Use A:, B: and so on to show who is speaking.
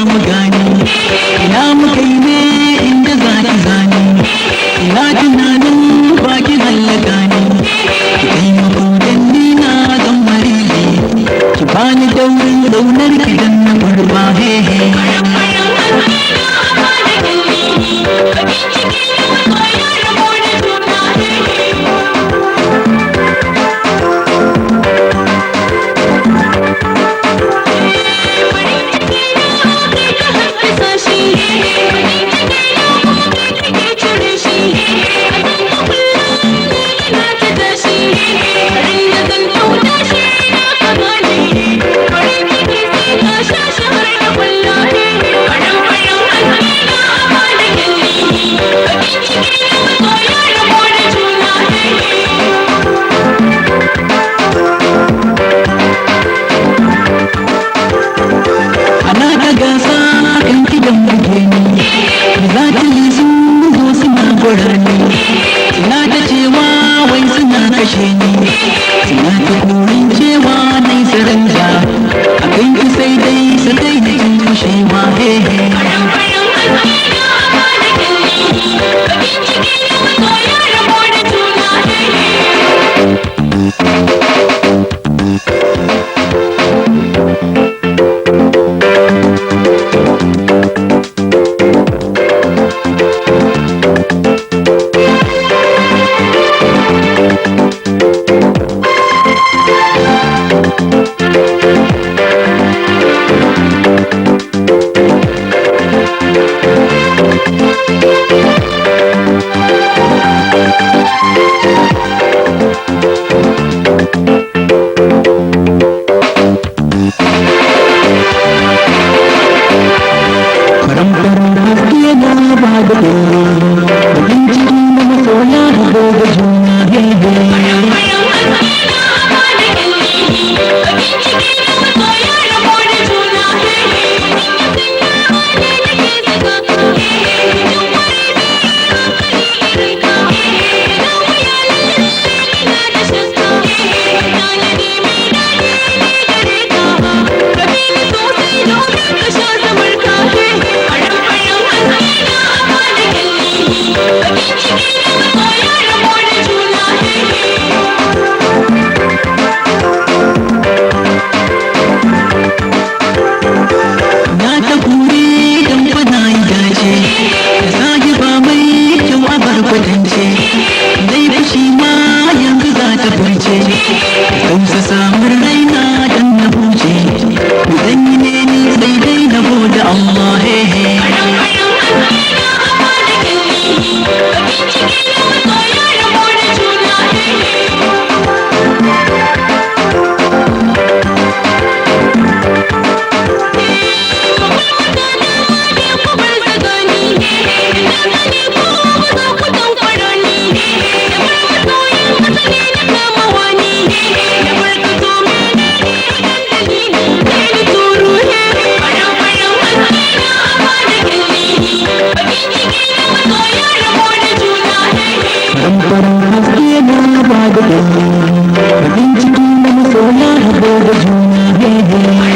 A: mu gani ina mu kai ne inda za ki zani ina tunanin baki hallaka ni ki taimako dan ni na zan marili ki bani daurin daunar ki dan na kurba he he suna ta cewa wai suna kashe ni suna ta korin cewa nai saranda a kan ki sai dai su kai da kin kushewa he he Bakin ciki na masoya da juna,